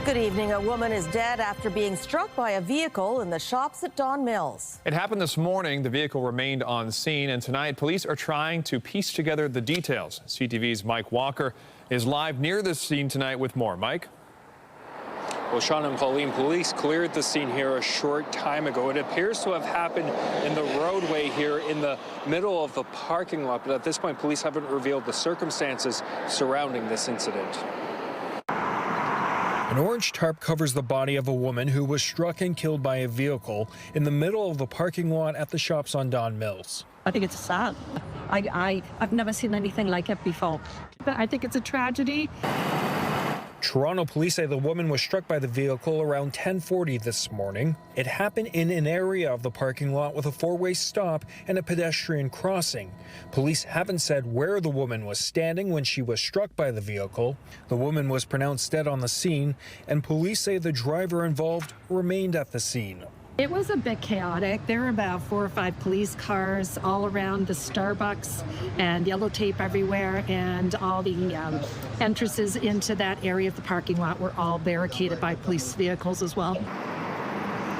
Good evening. A woman is dead after being struck by a vehicle in the shops at Don Mills. It happened this morning. The vehicle remained on scene, and tonight police are trying to piece together the details. CTV's Mike Walker is live near the scene tonight with more. Mike? Well, Sean and Pauline, police cleared the scene here a short time ago. It appears to have happened in the roadway here in the middle of the parking lot, but at this point, police haven't revealed the circumstances surrounding this incident. An orange tarp covers the body of a woman who was struck and killed by a vehicle in the middle of the parking lot at the shops on Don Mills. I think it's sad. I've never seen anything like it before. But I think it's a tragedy. Toronto police say the woman was struck by the vehicle around 10:40 this morning. It happened in an area of the parking lot with a four-way stop and a pedestrian crossing. Police haven't said where the woman was standing when she was struck by the vehicle. The woman was pronounced dead on the scene, and police say the driver involved remained at the scene. It was a bit chaotic. There were about 4 or 5 police cars all around the Starbucks and yellow tape everywhere, and all the entrances into that area of the parking lot were all barricaded by police vehicles as well.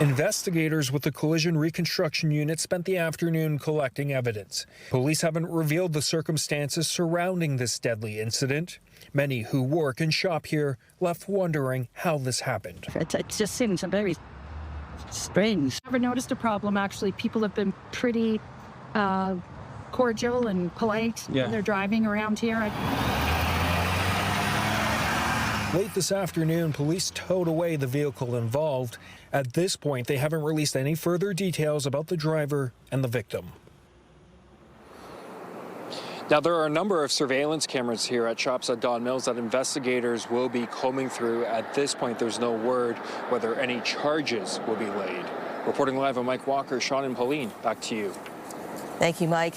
Investigators with the Collision Reconstruction Unit spent the afternoon collecting evidence. Police haven't revealed the circumstances surrounding this deadly incident. Many who work and shop here left wondering how this happened. It just seems very strange. Never noticed a problem, actually. People have been pretty cordial and polite when they're driving around here. Late this afternoon, police towed away the vehicle involved. At this point, they haven't released any further details about the driver and the victim. Now, there are a number of surveillance cameras here at shops at Don Mills that investigators will be combing through. At this point, there's no word whether any charges will be laid. Reporting live on Mike Walker, Sean and Pauline, back to you. Thank you, Mike.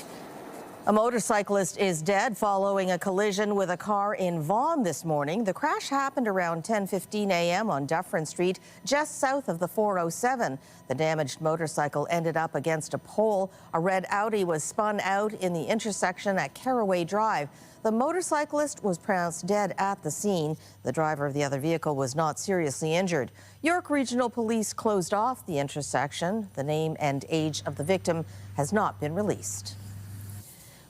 A motorcyclist is dead following a collision with a car in Vaughan this morning. The crash happened around 10:15 a.m. on Dufferin Street, just south of the 407. The damaged motorcycle ended up against a pole. A red Audi was spun out in the intersection at Caraway Drive. The motorcyclist was pronounced dead at the scene. The driver of the other vehicle was not seriously injured. York Regional Police closed off the intersection. The name and age of the victim has not been released.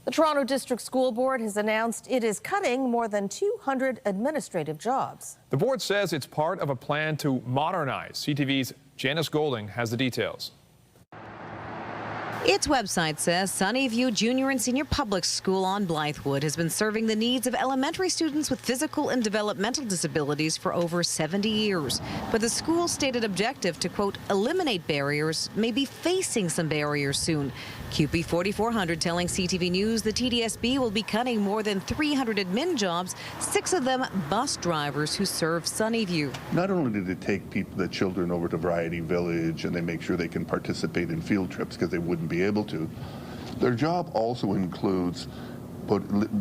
The Toronto District School Board has announced it is cutting more than 200 administrative jobs. The board says it's part of a plan to modernize. CTV's Janice Golding has the details. Its website says Sunnyview Junior and Senior Public School on Blythewood has been serving the needs of elementary students with physical and developmental disabilities for over 70 years. But the school's stated objective to, quote, eliminate barriers may be facing some barriers soon. QP 4400 telling CTV News the TDSB will be cutting more than 300 admin jobs, 6 of them bus drivers who serve Sunnyview. Not only do they take the children over to Variety Village and they make sure they can participate in field trips because they wouldn't be able to, their job also includes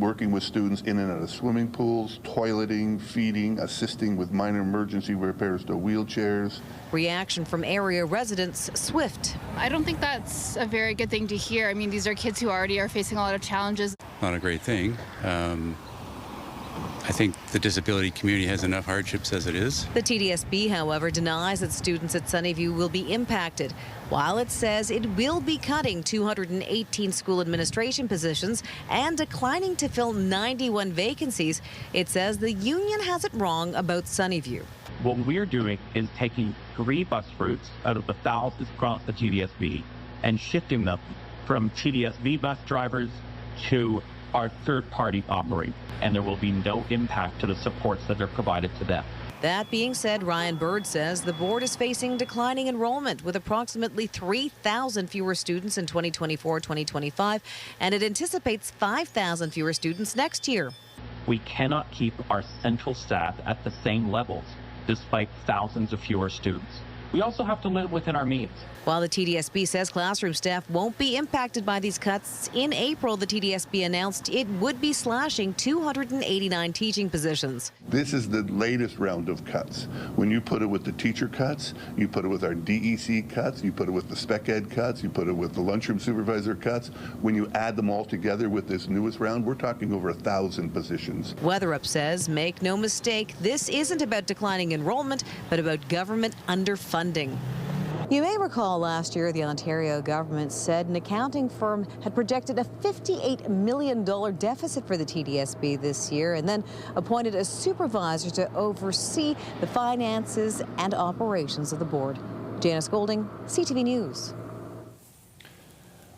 working with students in and out of swimming pools, toileting, feeding, assisting with minor emergency repairs to wheelchairs. Reaction from area residents swift. I don't think that's a very good thing to hear. I mean, these are kids who already are facing a lot of challenges. Not a great thing. I think the disability community has enough hardships as it is. The TDSB, however, denies that students at Sunnyview will be impacted, while it says it will be cutting 218 school administration positions and declining to fill 91 vacancies. It says the union has it wrong about Sunnyview. What we're doing is taking 3 bus routes out of the thousands across the TDSB and shifting them from TDSB bus drivers to our third-party operators, and there will be no impact to the supports that are provided to them. That being said, Ryan Bird says the board is facing declining enrollment with approximately 3,000 fewer students in 2024-2025, and it anticipates 5,000 fewer students next year. We cannot keep our central staff at the same levels despite thousands of fewer students. We also have to live within our means. While the TDSB says classroom staff won't be impacted by these cuts, in April, the TDSB announced it would be slashing 289 teaching positions. This is the latest round of cuts. When you put it with the teacher cuts, you put it with our DEC cuts, you put it with the spec ed cuts, you put it with the lunchroom supervisor cuts. When you add them all together with this newest round, we're talking over 1,000 positions. Weatherup says, make no mistake, this isn't about declining enrollment, but about government underfunding. You may recall last year the Ontario government said an accounting firm had projected a $58 million deficit for the TDSB this year and then appointed a supervisor to oversee the finances and operations of the board. Janice Golding, CTV News.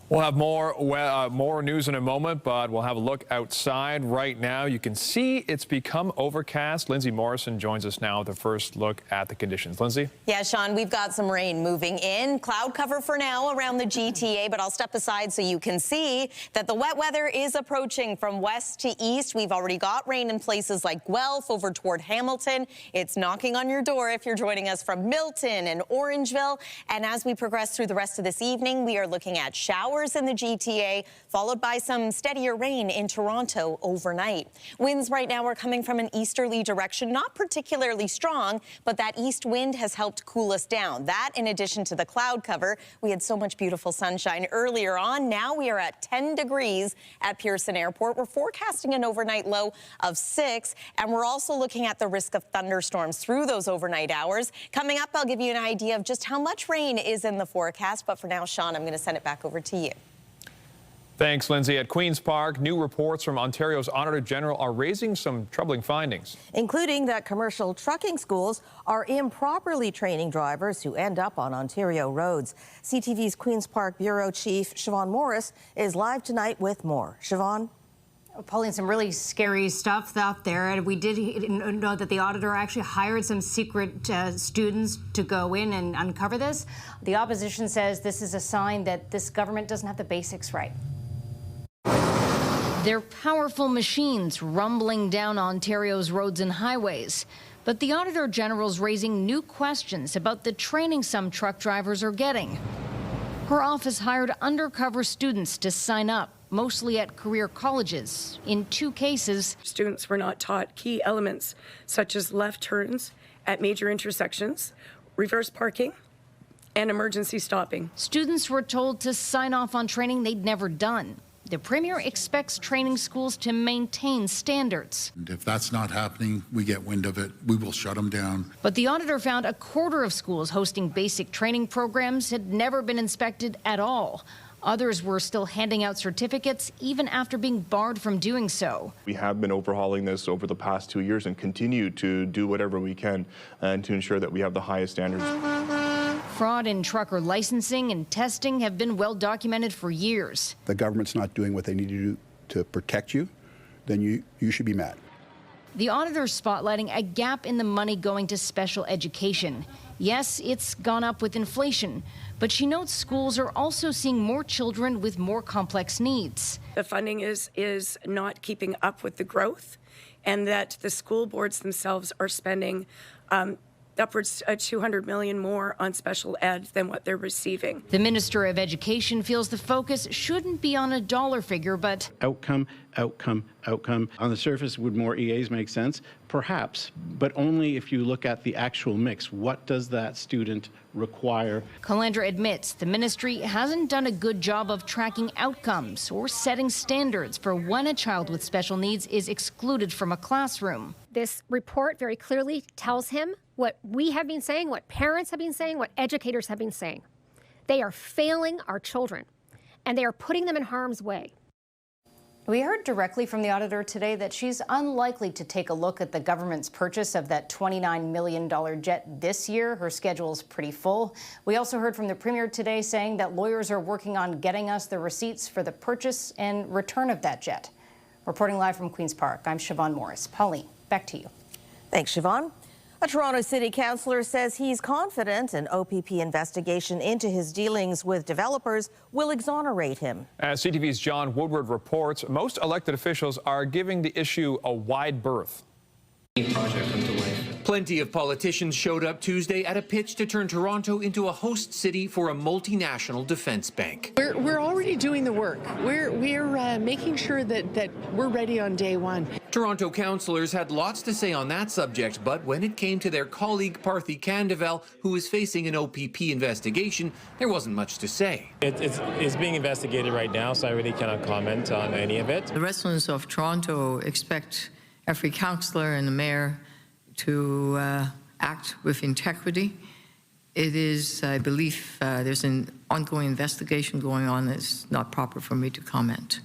We'll have more news in a moment, but we'll have a look outside right now. You can see it's become overcast. Lindsay Morrison joins us now with the first look at the conditions. Lindsay? Yeah, Sean, we've got some rain moving in. Cloud cover for now around the GTA, but I'll step aside so you can see that the wet weather is approaching from west to east. We've already got rain in places like Guelph over toward Hamilton. It's knocking on your door if you're joining us from Milton and Orangeville. And as we progress through the rest of this evening, we are looking at showers in the GTA, followed by some steadier rain in Toronto overnight. Winds right now are coming from an easterly direction, not particularly strong, but that east wind has helped cool us down. That, in addition to the cloud cover, we had so much beautiful sunshine earlier on. Now we are at 10 degrees at Pearson Airport. We're forecasting an overnight low of 6, and we're also looking at the risk of thunderstorms through those overnight hours. Coming up, I'll give you an idea of just how much rain is in the forecast, but for now, Sean, I'm going to send it back over to you. Thanks, Lindsay. At Queen's Park, new reports from Ontario's Auditor General are raising some troubling findings, including that commercial trucking schools are improperly training drivers who end up on Ontario roads. CTV's Queen's Park Bureau Chief Siobhan Morris is live tonight with more. Siobhan? Pauline, some really scary stuff out there. And we did know that the auditor actually hired some secret students to go in and uncover this. The opposition says this is a sign that this government doesn't have the basics right. They're powerful machines rumbling down Ontario's roads and highways. But the Auditor General's raising new questions about the training some truck drivers are getting. Her office hired undercover students to sign up, mostly at career colleges. In 2 cases, students were not taught key elements such as left turns at major intersections, reverse parking, and emergency stopping. Students were told to sign off on training they'd never done. The Premier expects training schools to maintain standards. And if that's not happening, we get wind of it, we will shut them down. But the auditor found a quarter of schools hosting basic training programs had never been inspected at all. Others were still handing out certificates even after being barred from doing so. We have been overhauling this over the past 2 years and continue to do whatever we can and to ensure that we have the highest standards. Fraud in trucker licensing and testing have been well documented for years. The government's not doing what they need to do to protect you, then you should be mad. The auditor's spotlighting a gap in the money going to special education. Yes, it's gone up with inflation, but she notes schools are also seeing more children with more complex needs. The funding is not keeping up with the growth, and that the school boards themselves are spending upwards of $200 million more on special ed than what they're receiving. The Minister of Education feels the focus shouldn't be on a dollar figure, but outcome. On the surface, would more EAs make sense? Perhaps, but only if you look at the actual mix. What does that student require? Calandra admits the ministry hasn't done a good job of tracking outcomes or setting standards for when a child with special needs is excluded from a classroom. This report very clearly tells him what we have been saying, what parents have been saying, what educators have been saying. They are failing our children, and they are putting them in harm's way. We heard directly from the auditor today that she's unlikely to take a look at the government's purchase of that $29 million jet this year. Her schedule's pretty full. We also heard from the Premier today saying that lawyers are working on getting us the receipts for the purchase and return of that jet. Reporting live from Queen's Park, I'm Siobhan Morris. Pauline, back to you. Thanks, Siobhan. A Toronto City Councillor says he's confident an OPP investigation into his dealings with developers will exonerate him. As CTV's John Woodward reports, most elected officials are giving the issue a wide berth. Project come to life. Plenty of politicians showed up Tuesday at a pitch to turn Toronto into a host city for a multinational defense bank. We're already doing the work. We're making sure that we're ready on day one. Toronto councillors had lots to say on that subject, but when it came to their colleague Parthy Candevel, who is facing an OPP investigation, there wasn't much to say. It's being investigated right now, so I really cannot comment on any of it. The residents of Toronto expect every councillor and the mayor to act with integrity. It is, I believe, there's an ongoing investigation going on. It's not proper for me to comment.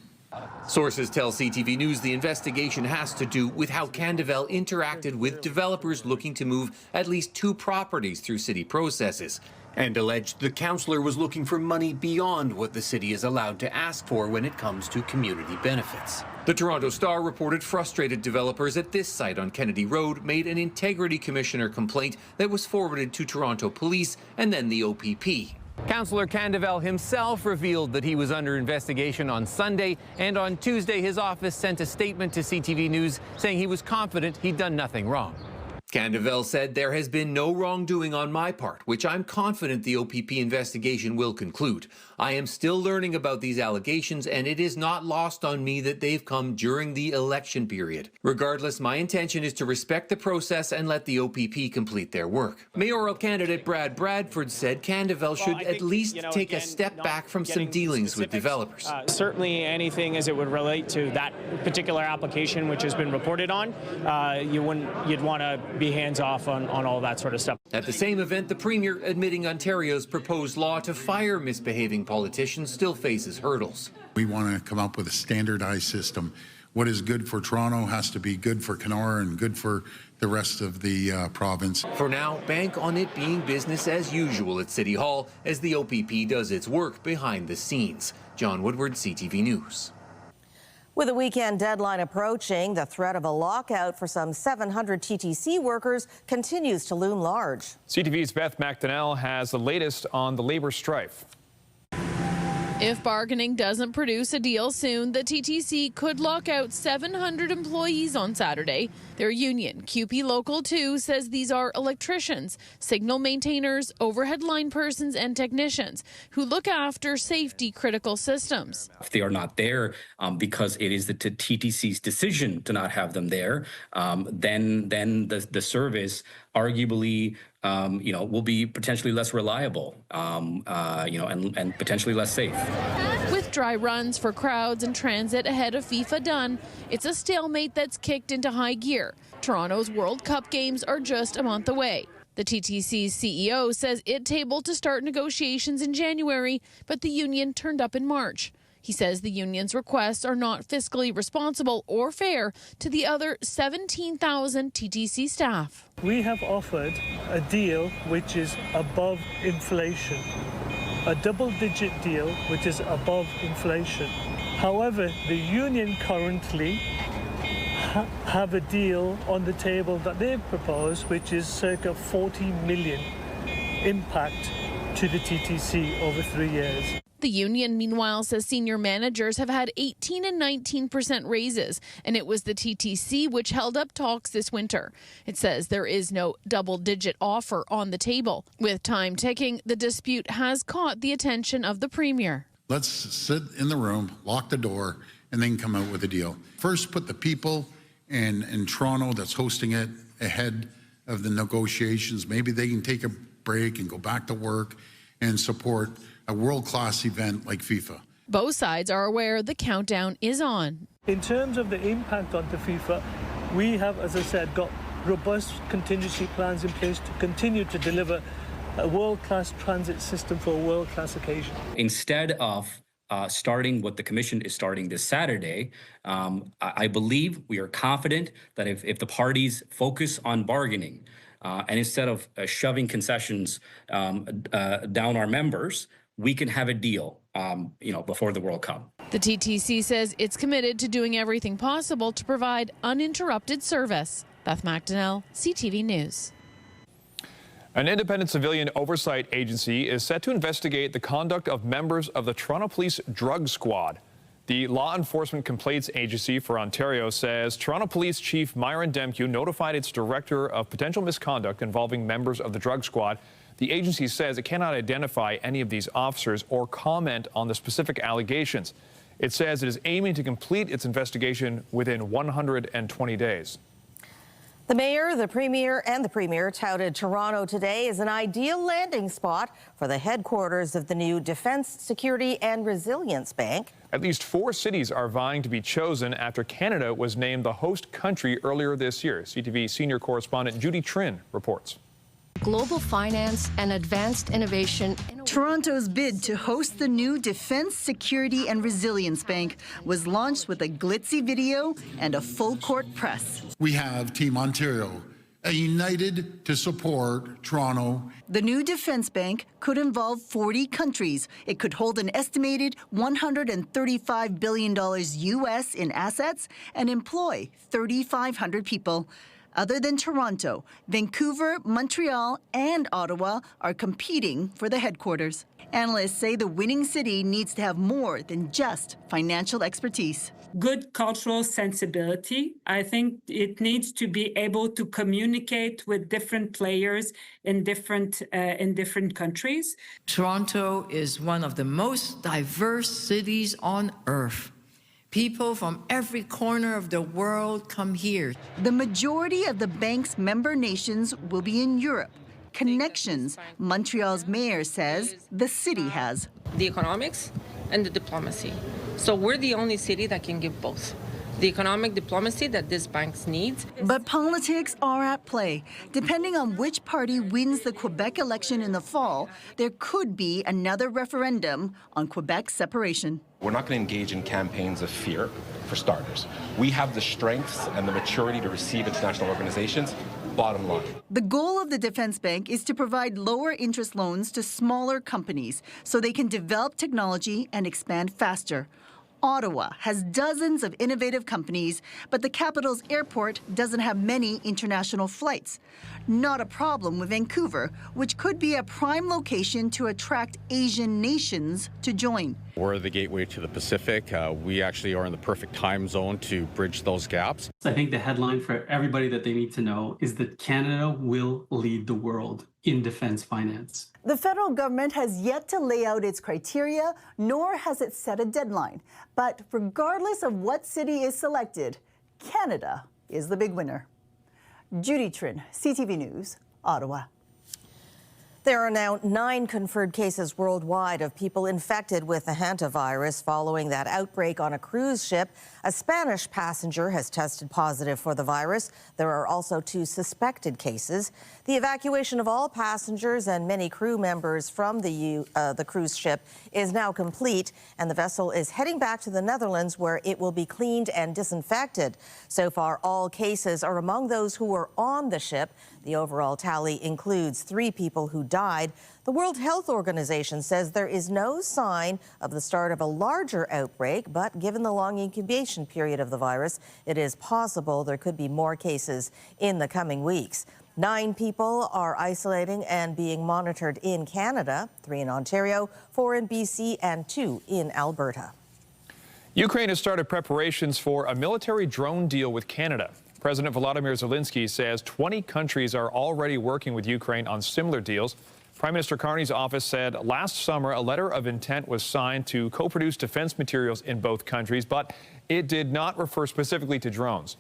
Sources tell CTV News the investigation has to do with how Candevel interacted with developers looking to move at least 2 properties through city processes, and alleged the councillor was looking for money beyond what the city is allowed to ask for when it comes to community benefits. The Toronto Star reported frustrated developers at this site on Kennedy Road made an Integrity Commissioner complaint that was forwarded to Toronto Police and then the OPP. Councillor Candevel himself revealed that he was under investigation on Sunday, and on Tuesday his office sent a statement to CTV News saying he was confident he'd done nothing wrong. Candevel said there has been no wrongdoing on my part, which I'm confident the OPP investigation will conclude. I am still learning about these allegations, and it is not lost on me that they've come during the election period. Regardless, my intention is to respect the process and let the OPP complete their work. Mayoral candidate Brad Bradford said Candevel should at least take a step back from some dealings with developers. Certainly anything as it would relate to that particular application which has been reported on, you'd want to be hands off on all that sort of stuff. At the same event, the Premier admitting Ontario's proposed law to fire misbehaving politicians still faces hurdles. We want to come up with a standardized system. What is good for Toronto has to be good for Kenora and good for the rest of the province. For now, bank on it being business as usual at City Hall as the OPP does its work behind the scenes. John Woodward, CTV News. With a weekend deadline approaching, the threat of a lockout for some 700 TTC workers continues to loom large. CTV's Beth McDonnell has the latest on the labor strife. If bargaining doesn't produce a deal soon, the TTC could lock out 700 employees on Saturday. Their union, QP Local 2, says these are electricians, signal maintainers, overhead line persons, and technicians who look after safety-critical systems. If they are not there because it is the TTC's decision to not have them there, then the service arguably will be potentially less reliable, and potentially less safe. With dry runs for crowds and transit ahead of FIFA done, it's a stalemate that's kicked into high gear. Toronto's World Cup games are just a month away. The TTC's CEO says it tabled to start negotiations in January, but the union turned up in March. He says the union's requests are not fiscally responsible or fair to the other 17,000 TTC staff. We have offered a deal which is above inflation, a double-digit deal which is above inflation. However, the union currently have a deal on the table that they've proposed, which is circa 40 million impact to the TTC over 3 years. The union, meanwhile, says senior managers have had 18% and 19% raises, and it was the TTC which held up talks this winter. It says there is no double-digit offer on the table. With time ticking, the dispute has caught the attention of the Premier. Let's sit in the room, lock the door, and then come out with a deal. First, put the people in Toronto that's hosting it ahead of the negotiations. Maybe they can take a break and go back to work and support a world-class event like FIFA. Both sides are aware the countdown is on. In terms of the impact onto FIFA, we have, as I said, got robust contingency plans in place to continue to deliver a world-class transit system for a world-class occasion. Instead of starting what the Commission is starting this Saturday, I believe we are confident that if the parties focus on bargaining and instead of shoving concessions down our members, we can have a deal, before the World Cup. The TTC says it's committed to doing everything possible to provide uninterrupted service. Beth McDonnell, CTV News. An independent civilian oversight agency is set to investigate the conduct of members of the Toronto Police Drug Squad. The Law Enforcement Complaints Agency for Ontario says Toronto Police Chief Myron Demkew notified its director of potential misconduct involving members of the drug squad. The agency says it cannot identify any of these officers or comment on the specific allegations. It says it is aiming to complete its investigation within 120 days. The mayor, the premier touted Toronto today as an ideal landing spot for the headquarters of the new Defence, Security and Resilience Bank. At least 4 cities are vying to be chosen after Canada was named the host country earlier this year. CTV senior correspondent Judy Trin reports. Global finance and advanced innovation. Toronto's bid to host the new Defence, Security and Resilience Bank was launched with a glitzy video and a full-court press. We have Team Ontario, united to support Toronto. The new defense bank could involve 40 countries. It could hold an estimated $135 billion US in assets and employ 3,500 people. Other than Toronto, Vancouver, Montreal, and Ottawa are competing for the headquarters. Analysts say the winning city needs to have more than just financial expertise. Good cultural sensibility. I think it needs to be able to communicate with different players in different countries. Toronto is one of the most diverse cities on earth. People from every corner of the world come here. The majority of the bank's member nations will be in Europe. Connections, Montreal's mayor says the city has. The economics and the diplomacy. So we're the only city that can give both. The economic diplomacy that this bank needs. But politics are at play. Depending on which party wins the Quebec election in the fall, there could be another referendum on Quebec's separation. We're not going to engage in campaigns of fear, for starters. We have the strengths and the maturity to receive international organizations, bottom line. The goal of the Defense Bank is to provide lower interest loans to smaller companies so they can develop technology and expand faster. Ottawa has dozens of innovative companies, but the capital's airport doesn't have many international flights. Not a problem with Vancouver, which could be a prime location to attract Asian nations to join. We're the gateway to the Pacific. We actually are in the perfect time zone to bridge those gaps. I think the headline for everybody that they need to know is that Canada will lead the world in defense finance. The federal government has yet to lay out its criteria, nor has it set a deadline. But regardless of what city is selected, Canada is the big winner. Judy Trin, CTV News, Ottawa. There are now 9 confirmed cases worldwide of people infected with the Hanta virus following that outbreak on a cruise ship. A Spanish passenger has tested positive for the virus. There are also 2 suspected cases. The evacuation of all passengers and many crew members from the cruise ship is now complete, and the vessel is heading back to the Netherlands, where it will be cleaned and disinfected. So far, all cases are among those who were on the ship. The overall tally includes 3 people who died. The World Health Organization says there is no sign of the start of a larger outbreak, but given the long incubation period of the virus, it is possible there could be more cases in the coming weeks. 9 people are isolating and being monitored in Canada, 3 in Ontario, 4 in BC, and 2 in Alberta. Ukraine has started preparations for a military drone deal with Canada. President Volodymyr Zelensky says 20 countries are already working with Ukraine on similar deals. Prime Minister Carney's office said last summer a letter of intent was signed to co-produce defense materials in both countries, but it did not refer specifically to drones.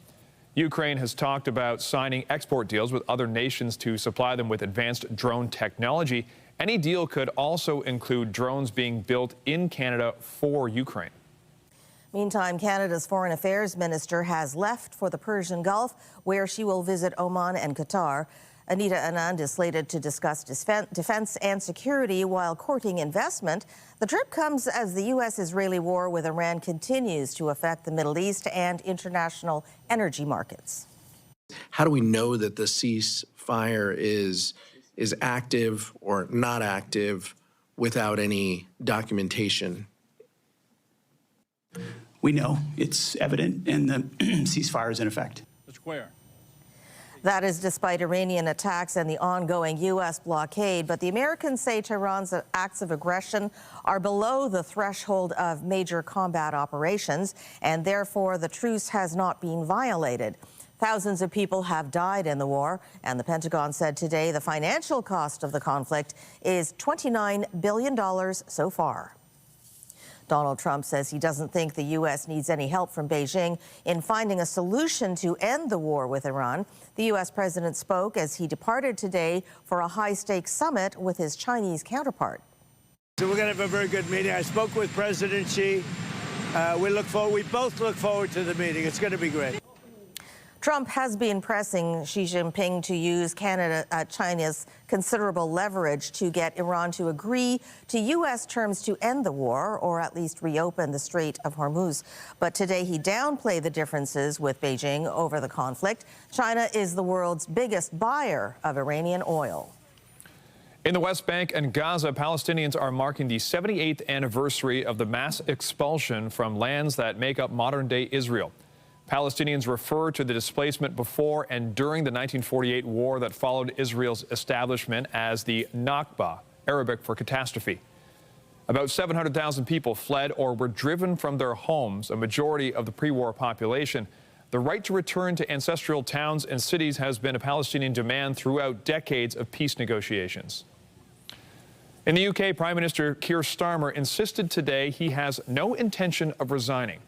Ukraine has talked about signing export deals with other nations to supply them with advanced drone technology. Any deal could also include drones being built in Canada for Ukraine. Meantime, Canada's Foreign Affairs Minister has left for the Persian Gulf, where she will visit Oman and Qatar. Anita Anand is slated to discuss defense and security while courting investment. The trip comes as the U.S.-Israeli war with Iran continues to affect the Middle East and international energy markets. How do we know that the ceasefire is active or not active without any documentation? We know it's evident, and the ceasefire is in effect. Mr. Quayle. That is despite Iranian attacks and the ongoing U.S. blockade. But the Americans say Tehran's acts of aggression are below the threshold of major combat operations, and therefore the truce has not been violated. Thousands of people have died in the war, and the Pentagon said today the financial cost of the conflict is $29 billion so far. Donald Trump says he doesn't think the U.S. needs any help from Beijing in finding a solution to end the war with Iran. The U.S. president spoke as he departed today for a high-stakes summit with his Chinese counterpart. So we're going to have a very good meeting. I spoke with President Xi. We both look forward to the meeting. It's going to be great. Trump has been pressing Xi Jinping to use China's considerable leverage to get Iran to agree to U.S. terms to end the war, or at least reopen the Strait of Hormuz. But today he downplayed the differences with Beijing over the conflict. China is the world's biggest buyer of Iranian oil. In the West Bank and Gaza, Palestinians are marking the 78th anniversary of the mass expulsion from lands that make up modern-day Israel. Palestinians refer to the displacement before and during the 1948 war that followed Israel's establishment as the Nakba, Arabic for catastrophe. About 700,000 people fled or were driven from their homes, a majority of the pre-war population. The right to return to ancestral towns and cities has been a Palestinian demand throughout decades of peace negotiations. In the UK, Prime Minister Keir Starmer insisted today he has no intention of resigning.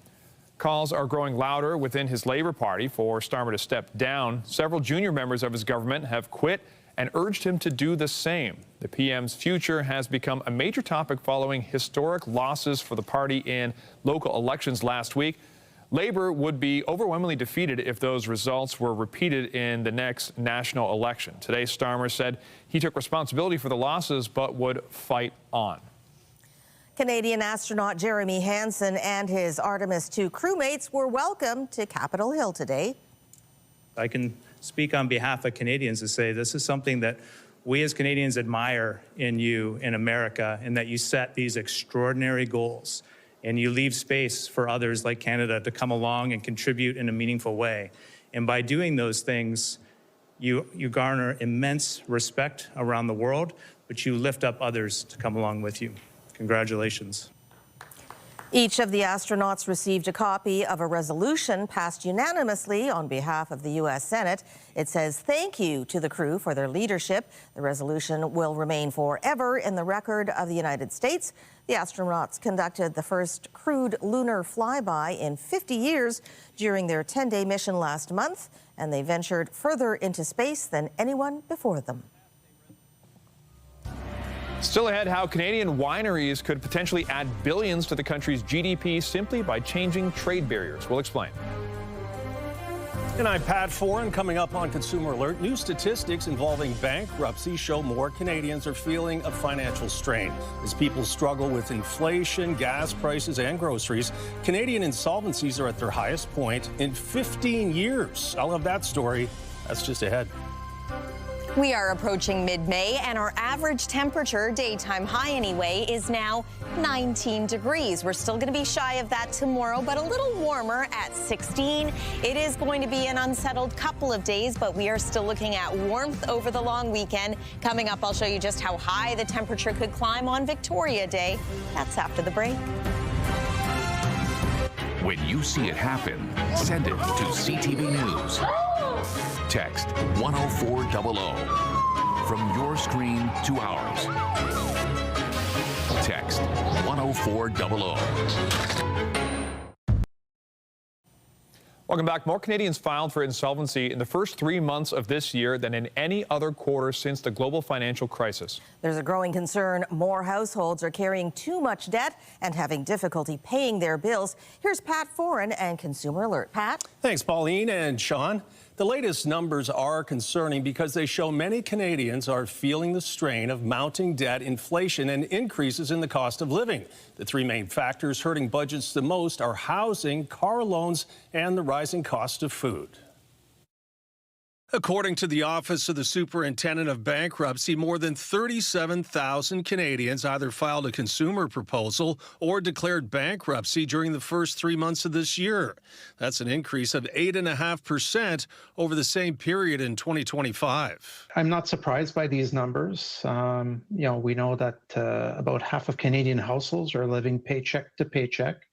Calls are growing louder within his Labour Party for Starmer to step down. Several junior members of his government have quit and urged him to do the same. The PM's future has become a major topic following historic losses for the party in local elections last week. Labour would be overwhelmingly defeated if those results were repeated in the next national election. Today, Starmer said he took responsibility for the losses but would fight on. Canadian astronaut Jeremy Hansen and his Artemis II crewmates were welcomed to Capitol Hill today. I can speak on behalf of Canadians to say this is something that we as Canadians admire in you in America, and that you set these extraordinary goals and you leave space for others like Canada to come along and contribute in a meaningful way. And by doing those things, you garner immense respect around the world, but you lift up others to come along with you. Congratulations. Each of the astronauts received a copy of a resolution passed unanimously on behalf of the U.S. Senate. It says thank you to the crew for their leadership. The resolution will remain forever in the record of the United States. The astronauts conducted the first crewed lunar flyby in 50 years during their 10-day mission last month, and they ventured further into space than anyone before them. Still ahead, how Canadian wineries could potentially add billions to the country's GDP simply by changing trade barriers. We'll explain. And I'm Pat Foran. Coming up on Consumer Alert, new statistics involving bankruptcy show more Canadians are feeling a financial strain. As people struggle with inflation, gas prices, and groceries, Canadian insolvencies are at their highest point in 15 years. I'll have that story. That's just ahead. We are approaching mid-May, and our average temperature, daytime high anyway, is now 19 degrees. We're still going to be shy of that tomorrow, but a little warmer at 16. It is going to be an unsettled couple of days, but we are still looking at warmth over the long weekend. Coming up, I'll show you just how high the temperature could climb on Victoria Day. That's after the break. When you see it happen, send it to CTV News. Text 10400 from your screen to ours. Text 10400. Welcome back. More Canadians filed for insolvency in the first 3 months of this year than in any other quarter since the global financial crisis. There's a growing concern more households are carrying too much debt and having difficulty paying their bills. Here's Pat Foran and Consumer Alert. Pat? Thanks, Pauline and Sean. The latest numbers are concerning because they show many Canadians are feeling the strain of mounting debt, inflation, and increases in the cost of living. The three main factors hurting budgets the most are housing, car loans, and the rising cost of food. According to the Office of the Superintendent of Bankruptcy, more than 37,000 Canadians either filed a consumer proposal or declared bankruptcy during the first 3 months of this year. That's an increase of 8.5% over the same period in 2025. I'm not surprised by these numbers. We know that about half of Canadian households are living paycheck to paycheck,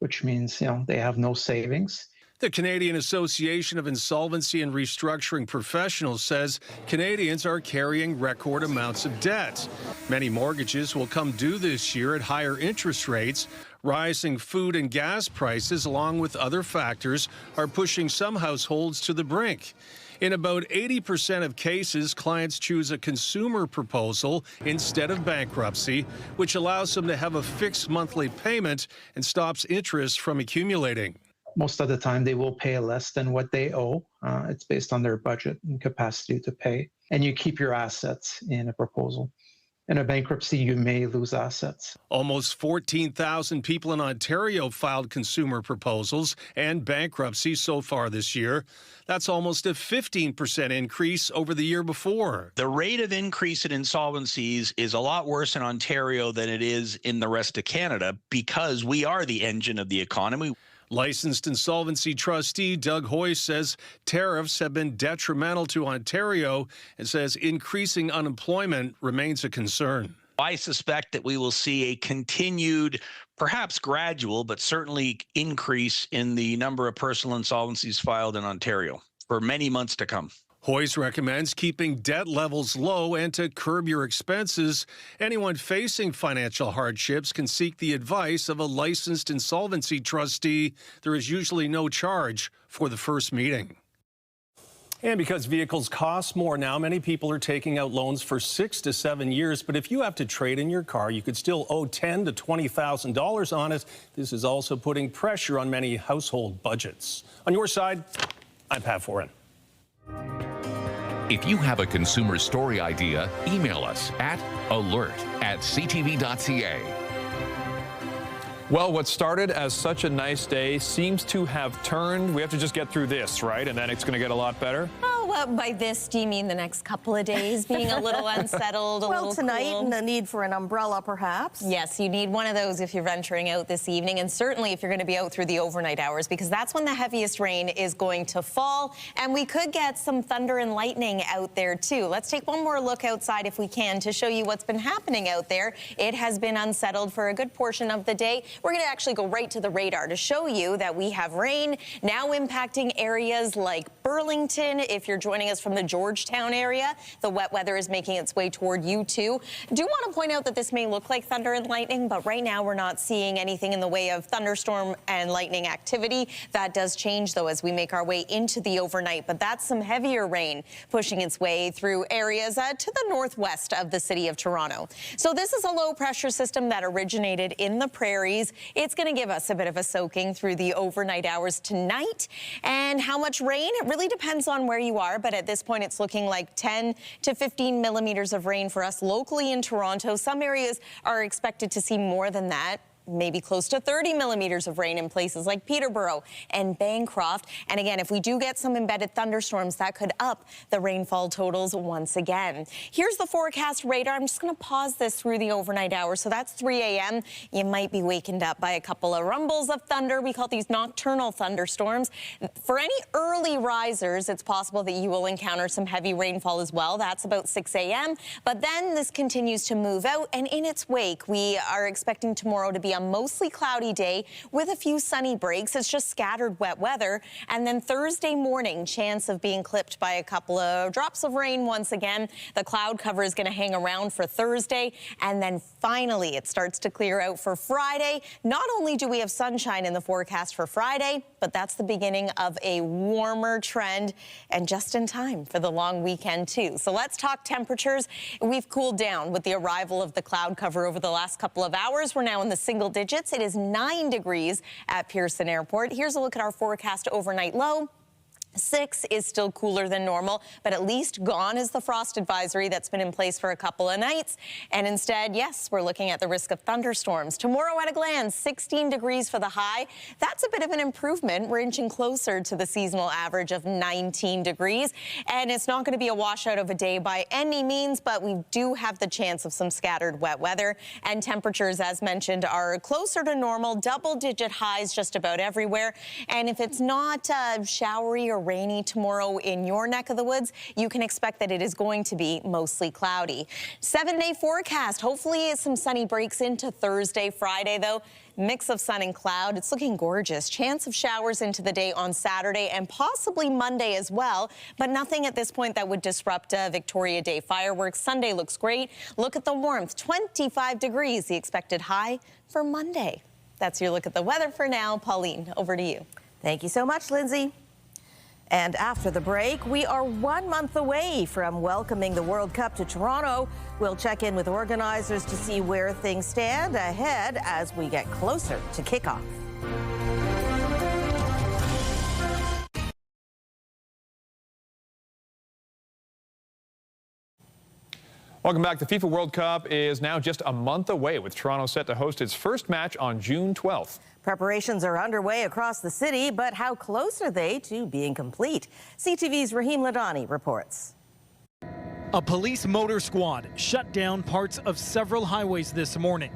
which means, they have no savings. The Canadian Association of Insolvency and Restructuring Professionals says Canadians are carrying record amounts of debt. Many mortgages will come due this year at higher interest rates. Rising food and gas prices, along with other factors, are pushing some households to the brink. In about 80% of cases, clients choose a consumer proposal instead of bankruptcy, which allows them to have a fixed monthly payment and stops interest from accumulating. Most of the time, they will pay less than what they owe. It's based on their budget and capacity to pay. And you keep your assets in a proposal. In a bankruptcy, you may lose assets. Almost 14,000 people in Ontario filed consumer proposals and bankruptcy so far this year. That's almost a 15% increase over the year before. The rate of increase in insolvencies is a lot worse in Ontario than it is in the rest of Canada because we are the engine of the economy. Licensed insolvency trustee Doug Hoy says tariffs have been detrimental to Ontario and says increasing unemployment remains a concern. I suspect that we will see a continued, perhaps gradual, but certainly increase in the number of personal insolvencies filed in Ontario for many months to come. Hoyes recommends keeping debt levels low and to curb your expenses. Anyone facing financial hardships can seek the advice of a licensed insolvency trustee. There is usually no charge for the first meeting. And because vehicles cost more now, many people are taking out loans for 6 to 7 years. But if you have to trade in your car, you could still owe $10,000 to $20,000 on it. This is also putting pressure on many household budgets. On your side, I'm Pat Foran. If you have a consumer story idea, email us at alert@ctv.ca. Well, what started as such a nice day seems to have turned. We have to just get through this, right? And then it's going to get a lot better. Oh, well, by this, do you mean the next couple of days being a little unsettled, a little tonight, cool? and the need for an umbrella, perhaps? Yes, you need one of those if you're venturing out this evening, and certainly if you're going to be out through the overnight hours, because that's when the heaviest rain is going to fall, and we could get some thunder and lightning out there, too. Let's take one more look outside, if we can, to show you what's been happening out there. It has been unsettled for a good portion of the day. We're going to actually go right to the radar to show you that we have rain now impacting areas like Burlington. If you're joining us from the Georgetown area, the wet weather is making its way toward you too. I do want to point out that this may look like thunder and lightning, but right now we're not seeing anything in the way of thunderstorm and lightning activity. That does change, though, as we make our way into the overnight. But that's some heavier rain pushing its way through areas to the northwest of the city of Toronto. So this is a low pressure system that originated in the prairies. It's going to give us a bit of a soaking through the overnight hours tonight. And how much rain? It really depends on where you are, but at this point it's looking like 10 to 15 millimeters of rain for us locally in Toronto. Some areas are expected to see more than that. Maybe close to 30 millimeters of rain in places like Peterborough and Bancroft. And again, if we do get some embedded thunderstorms, that could up the rainfall totals once again. Here's the forecast radar. I'm just going to pause this through the overnight hours. So that's 3 a.m. You might be wakened up by a couple of rumbles of thunder. We call these nocturnal thunderstorms. For any early risers, it's possible that you will encounter some heavy rainfall as well. That's about 6 a.m. But then this continues to move out, and in its wake, we are expecting tomorrow to be a mostly cloudy day with a few sunny breaks. It's just scattered wet weather. And then Thursday morning, chance of being clipped by a couple of drops of rain once again. The cloud cover is going to hang around for Thursday. And then finally, it starts to clear out for Friday. Not only do we have sunshine in the forecast for Friday, but that's the beginning of a warmer trend and just in time for the long weekend too. So let's talk temperatures. We've cooled down with the arrival of the cloud cover over the last couple of hours. We're now in the single digits. It is 9 degrees at Pearson Airport. Here's a look at our forecast overnight low. 6 is still cooler than normal, but at least gone is the frost advisory that's been in place for a couple of nights. And instead, yes, we're looking at the risk of thunderstorms. Tomorrow at a glance, 16 degrees for the high. That's a bit of an improvement. We're inching closer to the seasonal average of 19 degrees. And it's not going to be a washout of a day by any means, but we do have the chance of some scattered wet weather. And temperatures, as mentioned, are closer to normal, double-digit highs just about everywhere. And if it's not showery or rainy tomorrow in your neck of the woods, you can expect that it is going to be mostly cloudy. 7-day forecast. Hopefully some sunny breaks into Thursday, Friday, though. Mix of sun and cloud. It's looking gorgeous. Chance of showers into the day on Saturday and possibly Monday as well, but nothing at this point that would disrupt Victoria Day fireworks. Sunday looks great. Look at the warmth. 25 degrees, the expected high for Monday. That's your look at the weather for now. Pauline, over to you. Thank you so much, Lindsay. And after the break, we are 1 month away from welcoming the World Cup to Toronto. We'll check in with organizers to see where things stand ahead as we get closer to kickoff. Welcome back. The FIFA World Cup is now just a month away, with Toronto set to host its first match on June 12th. Preparations are underway across the city, but how close are they to being complete? CTV's Rahim Ladani reports. A police motor squad shut down parts of several highways this morning,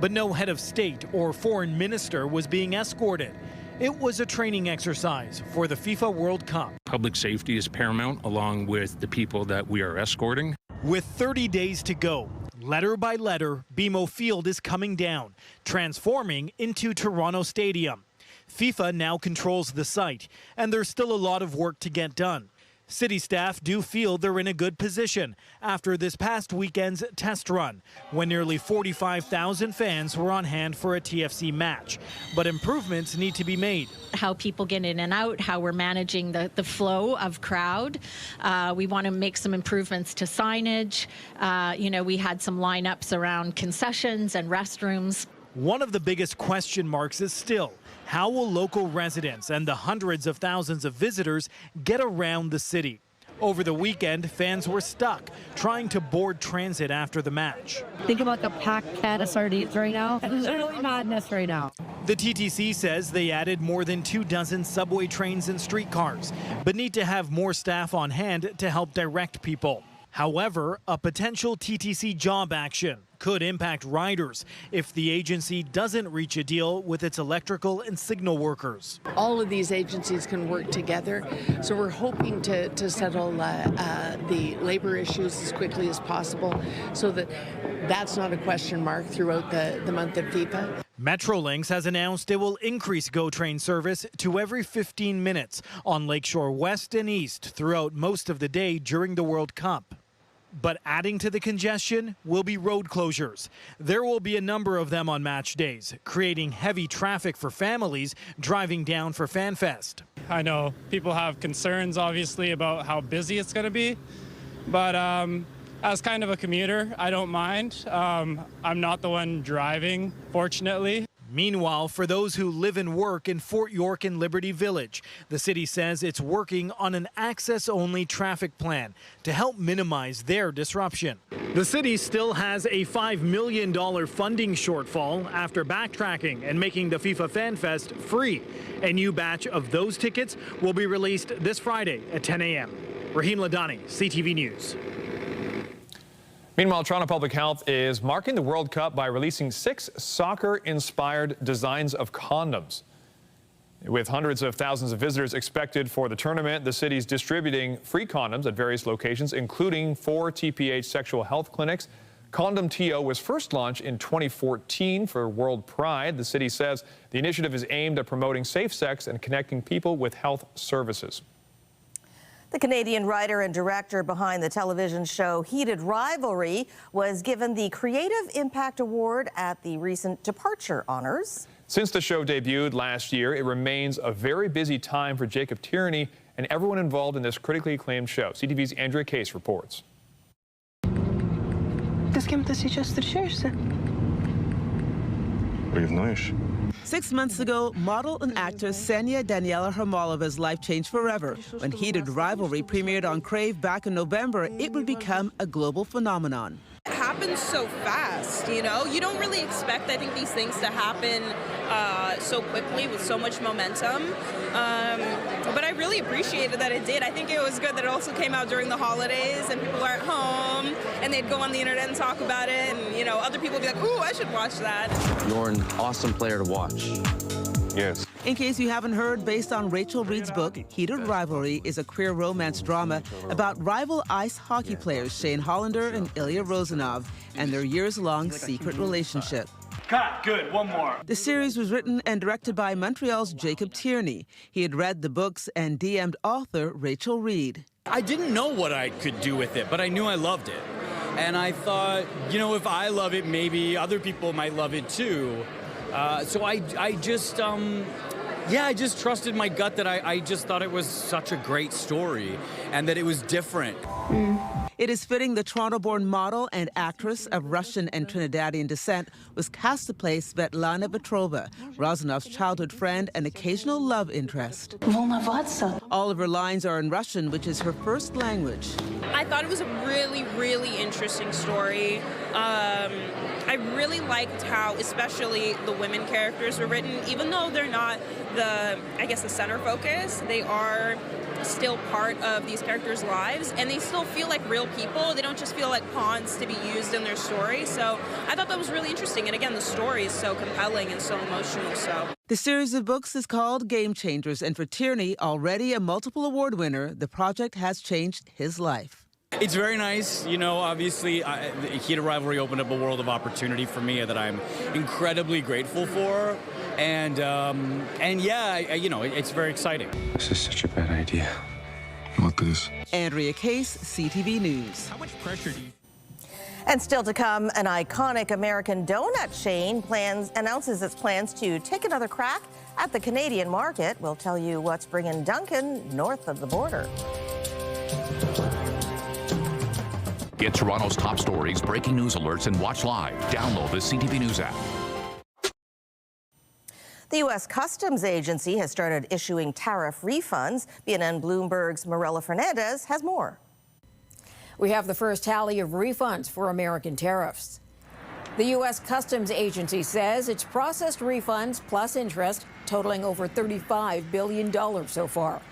but no head of state or foreign minister was being escorted. It was a training exercise for the FIFA World Cup. Public safety is paramount, along with the people that we are escorting. With 30 days to go, letter by letter, BMO Field is coming down, transforming into Toronto Stadium. FIFA now controls the site, and there's still a lot of work to get done. City staff do feel they're in a good position after this past weekend's test run, when nearly 45,000 fans were on hand for a TFC match. But improvements need to be made. How people get in and out, how we're managing the flow of crowd. We want to make some improvements to signage. We had some lineups around concessions and restrooms. One of the biggest question marks is still, how will local residents and the hundreds of thousands of visitors get around the city? Over the weekend, fans were stuck trying to board transit after the match. Think about the packed can of sardines right now. It's literally madness right now. The TTC says they added more than 24 subway trains and streetcars, but need to have more staff on hand to help direct people. However, a potential TTC job action could impact riders if the agency doesn't reach a deal with its electrical and signal workers. All of these agencies can work together, so we're hoping to settle the labor issues as quickly as possible so that that's not a question mark throughout the month of FIFA. Metrolinx has announced it will increase GO train service to every 15 minutes on Lakeshore West and East throughout most of the day during the World Cup. But adding to the congestion will be road closures. There will be a number of them on match days, creating heavy traffic for families driving down for FanFest. I know people have concerns, obviously, about how busy it's going to be, but as kind of a commuter, I don't mind. I'm not the one driving, fortunately. Meanwhile, for those who live and work in Fort York and Liberty Village, the city says it's working on an access-only traffic plan to help minimize their disruption. The city still has a $5 million funding shortfall after backtracking and making the FIFA FanFest free. A new batch of those tickets will be released this Friday at 10 a.m. Rahim Ladani, CTV News. Meanwhile, Toronto Public Health is marking the World Cup by releasing 6 soccer-inspired designs of condoms. With hundreds of thousands of visitors expected for the tournament, the city's distributing free condoms at various locations, including 4 TPH sexual health clinics. Condom TO was first launched in 2014 for World Pride. The city says the initiative is aimed at promoting safe sex and connecting people with health services. The Canadian writer and director behind the television show Heated Rivalry was given the Creative Impact Award at the recent Departure Honors. Since the show debuted last year, it remains a very busy time for Jacob Tierney and everyone involved in this critically acclaimed show. CTV's Andrea Case reports. С кем ты сейчас встречаешься? Ревнуешь? 6 months ago, model and actress Ksenia Daniela Hermalova's life changed forever. When Heated Rivalry premiered on Crave back in November, it would become a global phenomenon. It happens so fast, you know? You don't really expect, I think, these things to happen so quickly with so much momentum. But I really appreciated that it did. I think it was good that it also came out during the holidays and people are at home and they'd go on the internet and talk about it and, you know, other people would be like, ooh, I should watch that. You're an awesome player to watch. Yes. In case you haven't heard, based on Rachel Reed's book, Heated Rivalry is a queer romance drama about rival ice hockey players Shane Hollander and Ilya Rozanov and their years-long secret relationship. Cut. Good. One more. The series was written and directed by Montreal's Jacob Tierney. He had read the books and DM'd author Rachel Reed. I didn't know what I could do with it, but I knew I loved it. And I thought, you know, if I love it, maybe other people might love it too. So I just trusted my gut that I just thought it was such a great story and that it was different. It is fitting the Toronto-born model and actress of Russian and Trinidadian descent was cast to play Svetlana Petrova, Rozanov's childhood friend and occasional love interest. All of her lines are in Russian, which is her first language. I thought it was a really, really interesting story. I really liked how, especially the women characters were written, even though they're not the center focus, they are still part of these characters' lives, and they still feel like real people. They don't just feel like pawns to be used in their story. So I thought that was really interesting. And again, the story is so compelling and so emotional. So the series of books is called Game Changers, and for Tierney, already a multiple award winner, the project has changed his life. It's very nice. You know, obviously, Heated Rivalry opened up a world of opportunity for me that I'm incredibly grateful for. And yeah, you know, it's very exciting. This is such a bad idea. Not this. Andrea Case, CTV News. How much pressure do you... And still to come, an iconic American donut chain announces its plans to take another crack at the Canadian market. We'll tell you what's bringing Dunkin north of the border. Get Toronto's top stories, breaking news alerts, and watch live. Download the CTV News app. The U.S. Customs Agency has started issuing tariff refunds. BNN Bloomberg's Marella Fernandez has more. We have the first tally of refunds for American tariffs. The U.S. Customs Agency says it's processed refunds plus interest totaling over $35 billion so far.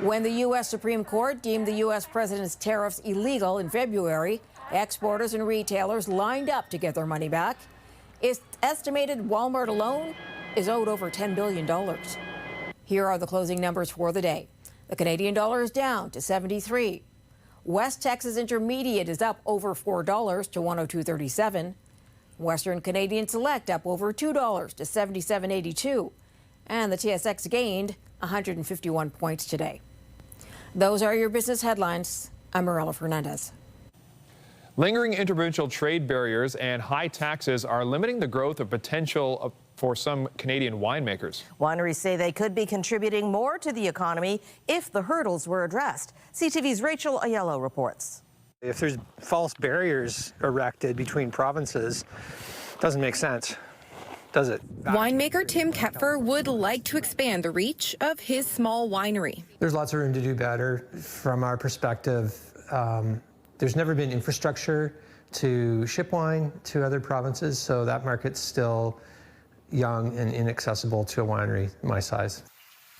When the U.S. Supreme Court deemed the U.S. president's tariffs illegal in February, exporters and retailers lined up to get their money back. It's estimated Walmart alone is owed over $10 billion. Here are the closing numbers for the day. The Canadian dollar is down to 73. West Texas Intermediate is up over $4 to 102.37. Western Canadian Select up over $2 to 77.82. And the TSX gained 151 points today. Those are your business headlines. I'm Marella Fernandez. Lingering interprovincial trade barriers and high taxes are limiting the growth of potential for some Canadian winemakers. Wineries say they could be contributing more to the economy if the hurdles were addressed. CTV's Rachel Aiello reports. If there's false barriers erected between provinces, it doesn't make sense, does it? Winemaker Tim Kepfer would like to expand the reach of his small winery. There's lots of room to do better from our perspective. There's never been infrastructure to ship wine to other provinces, so that market's still young and inaccessible to a winery my size.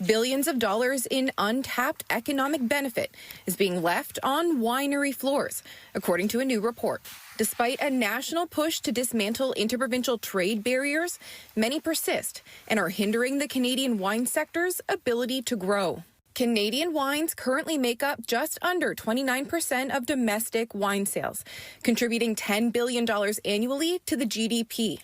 Billions of dollars in untapped economic benefit is being left on winery floors, according to a new report. Despite a national push to dismantle interprovincial trade barriers, many persist and are hindering the Canadian wine sector's ability to grow. Canadian wines currently make up just under 29% of domestic wine sales, contributing $10 billion annually to the GDP.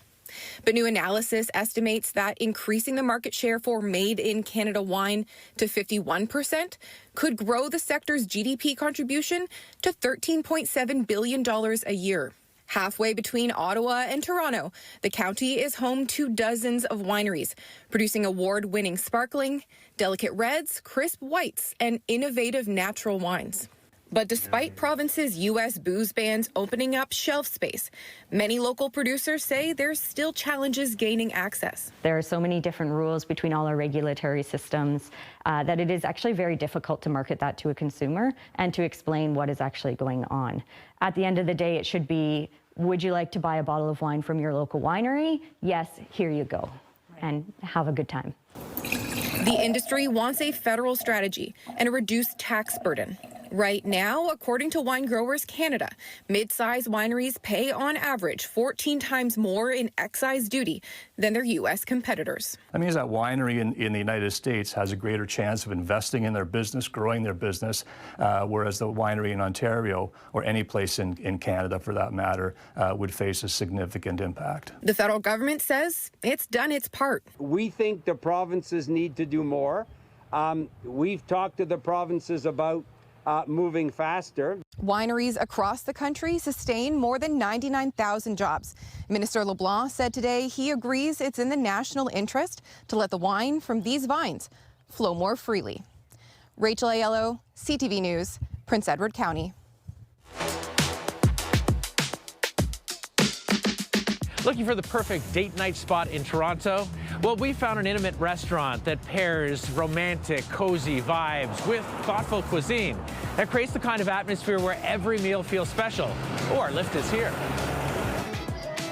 But new analysis estimates that increasing the market share for made-in-Canada wine to 51% could grow the sector's GDP contribution to $13.7 billion a year. Halfway between Ottawa and Toronto, the county is home to dozens of wineries, producing award-winning sparkling, delicate reds, crisp whites, and innovative natural wines. But despite provinces' U.S. booze bans opening up shelf space, many local producers say there's still challenges gaining access. There are so many different rules between all our regulatory systems that it is actually very difficult to market that to a consumer and to explain what is actually going on. At the end of the day, it should be, would you like to buy a bottle of wine from your local winery? Yes, here you go, and have a good time. The industry wants a federal strategy and a reduced tax burden. Right now, according to Wine Growers Canada, mid-size wineries pay on average 14 times more in excise duty than their U.S. competitors. That means that winery in the United States has a greater chance of investing in their business, growing their business, whereas the winery in Ontario, or any place in Canada for that matter, would face a significant impact. The federal government says it's done its part. We think the provinces need to do more. We've talked to the provinces about moving faster. Wineries across the country sustain more than 99,000 jobs. Minister LeBlanc said today he agrees it's in the national interest to let the wine from these vines flow more freely. Rachel Aiello, CTV News, Prince Edward County. Looking for the perfect date night spot in Toronto? Well, we found an intimate restaurant that pairs romantic, cozy vibes with thoughtful cuisine that creates the kind of atmosphere where every meal feels special. Oh, our lift is here.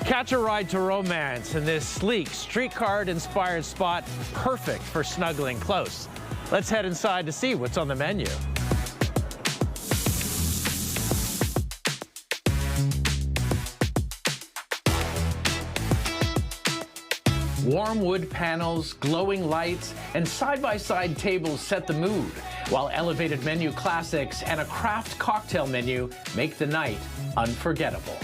Catch a ride to romance in this sleek, streetcar-inspired spot, perfect for snuggling close. Let's head inside to see what's on the menu. Warm wood panels, glowing lights, and side-by-side tables set the mood, while elevated menu classics and a craft cocktail menu make the night unforgettable.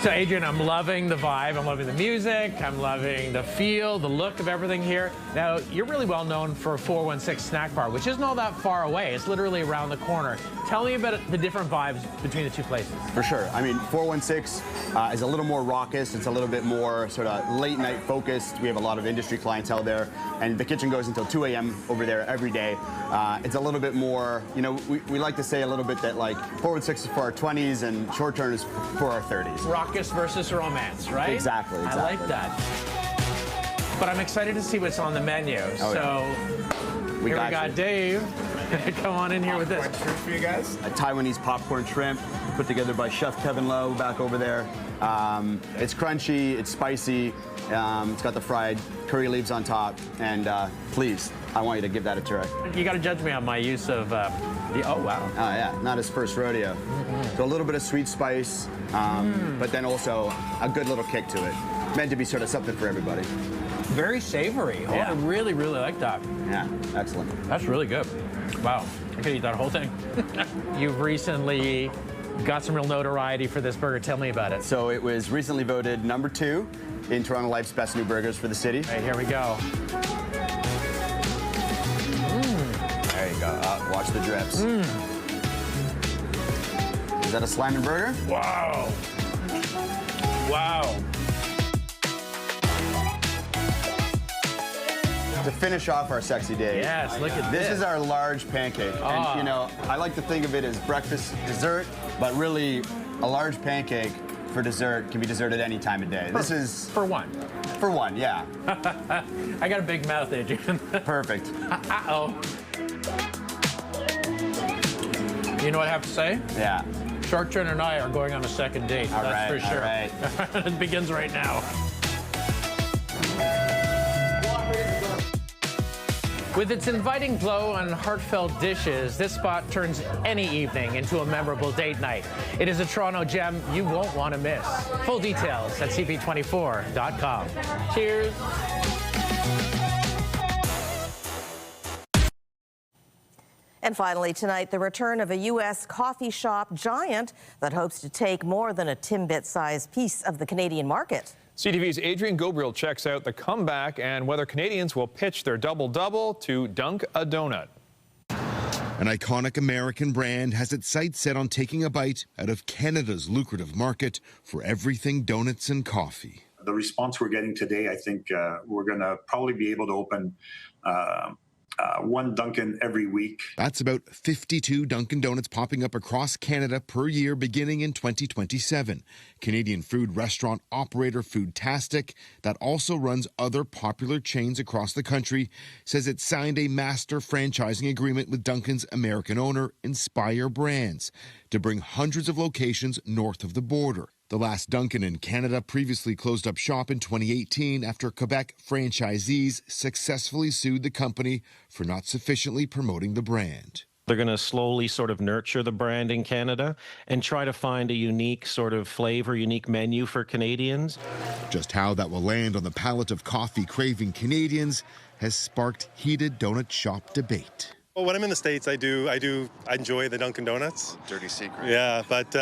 So Adrian, I'm loving the vibe, I'm loving the music, I'm loving the feel, the look of everything here. Now, you're really well known for 416 Snack Bar, which isn't all that far away. It's literally around the corner. Tell me about the different vibes between the two places. For sure. I mean, 416 is a little more raucous. It's a little bit more sort of late night focused. We have a lot of industry clientele there, and the kitchen goes until 2 a.m. over there every day. It's a little bit more, you know, we like to say a little bit that like 416 is for our 20s and short term is for our 30s. Raucous versus romance, right? Exactly. I like that. But I'm excited to see what's on the menu. Oh, so we here we got Dave. Come on in here with this. Shrimp for you guys. A Taiwanese popcorn shrimp put together by Chef Kevin Lowe back over there. It's crunchy, it's spicy, it's got the fried curry leaves on top, and please, I want you to give that a try. You got to judge me on my use of oh wow. Oh yeah, not his first rodeo. So a little bit of sweet spice, but then also a good little kick to it. Meant to be sort of something for everybody. Very savory. Oh, Yeah. I really, really like that. Yeah, excellent. That's really good. Wow, I could eat that whole thing. You've recently got some real notoriety for this burger. Tell me about it. So it was recently voted #2 in Toronto Life's Best New Burgers for the city. Hey, here we go. There you go. Watch the drips. Is that a slamming burger? Wow. Wow. To finish off our sexy day. Yes, look at this. This is our large pancake. And, you know, I like to think of it as breakfast dessert, but really a large pancake for dessert can be dessert at any time of day. This is... For one. For one, yeah. I got a big mouth, Adrian. Perfect. Uh-oh. You know what I have to say? Yeah. Short-Turn and I are going on a second date. All that's right, for sure. all right. It begins right now. With its inviting glow and heartfelt dishes, this spot turns any evening into a memorable date night. It is a Toronto gem you won't want to miss. Full details at cp24.com. Cheers. And finally tonight, the return of a U.S. coffee shop giant that hopes to take more than a Timbit-sized piece of the Canadian market. CTV's Adrian Gobriel checks out the comeback and whether Canadians will pitch their double-double to Dunk a Donut. An iconic American brand has its sights set on taking a bite out of Canada's lucrative market for everything donuts and coffee. The response we're getting today, I think we're going to probably be able to open one Dunkin' every week. That's about 52 Dunkin' Donuts popping up across Canada per year beginning in 2027. Canadian food restaurant operator Foodtastic, that also runs other popular chains across the country, says it signed a master franchising agreement with Dunkin's American owner, Inspire Brands, to bring hundreds of locations north of the border. The last Dunkin' in Canada previously closed up shop in 2018 after Quebec franchisees successfully sued the company for not sufficiently promoting the brand. They're going to slowly sort of nurture the brand in Canada and try to find a unique sort of flavor, unique menu for Canadians. Just how that will land on the palate of coffee-craving Canadians has sparked heated donut shop debate. Well, when I'm in the States, I enjoy the Dunkin' Donuts. Dirty secret. Yeah, but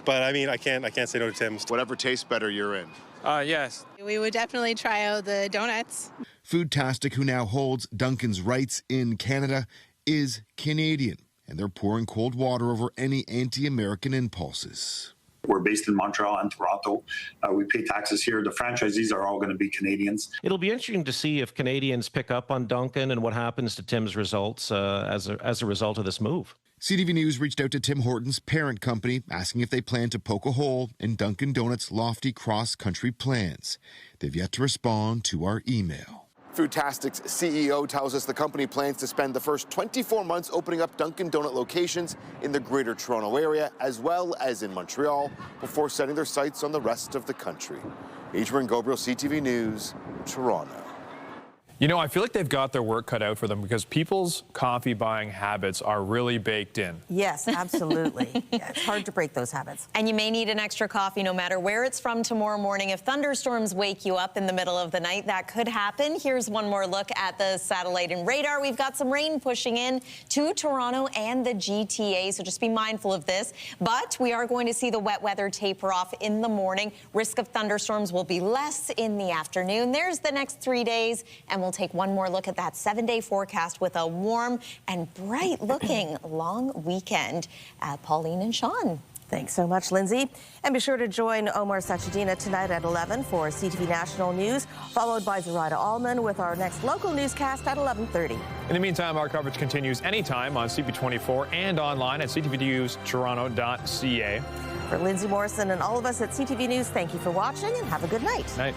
I mean, I can't say no to Tim's. Whatever tastes better, you're in. Yes. We would definitely try out the donuts. Foodtastic, who now holds Dunkin's rights in Canada, is Canadian, and they're pouring cold water over any anti-American impulses. We're based in Montreal and Toronto. We pay taxes here. The franchisees are all going to be Canadians. It'll be interesting to see if Canadians pick up on Dunkin' and what happens to Tim's results as a result of this move. CTV News reached out to Tim Hortons' parent company, asking if they plan to poke a hole in Dunkin' Donuts' lofty cross-country plans. They've yet to respond to our email. Foodtastic's CEO tells us the company plans to spend the first 24 months opening up Dunkin' Donut locations in the Greater Toronto Area, as well as in Montreal, before setting their sights on the rest of the country. Adrian Gobriel, CTV News, Toronto. You know, I feel like they've got their work cut out for them because people's coffee buying habits are really baked in. Yes, absolutely. Yeah, it's hard to break those habits. And you may need an extra coffee no matter where it's from tomorrow morning. If thunderstorms wake you up in the middle of the night, that could happen. Here's one more look at the satellite and radar. We've got some rain pushing in to Toronto and the GTA, so just be mindful of this. But we are going to see the wet weather taper off in the morning. Risk of thunderstorms will be less in the afternoon. There's the next 3 days, and we'll take one more look at that 7-day forecast with a warm and bright-looking long weekend. Pauline and Sean. Thanks so much, Lindsay. And be sure to join Omar Sachedina tonight at 11 for CTV National News, followed by Zuraidah Allman with our next local newscast at 11:30. In the meantime, our coverage continues anytime on CP24 and online at ctvnewstoronto.ca. For Lindsay Morrison and all of us at CTV News, thank you for watching and have a good night. Night.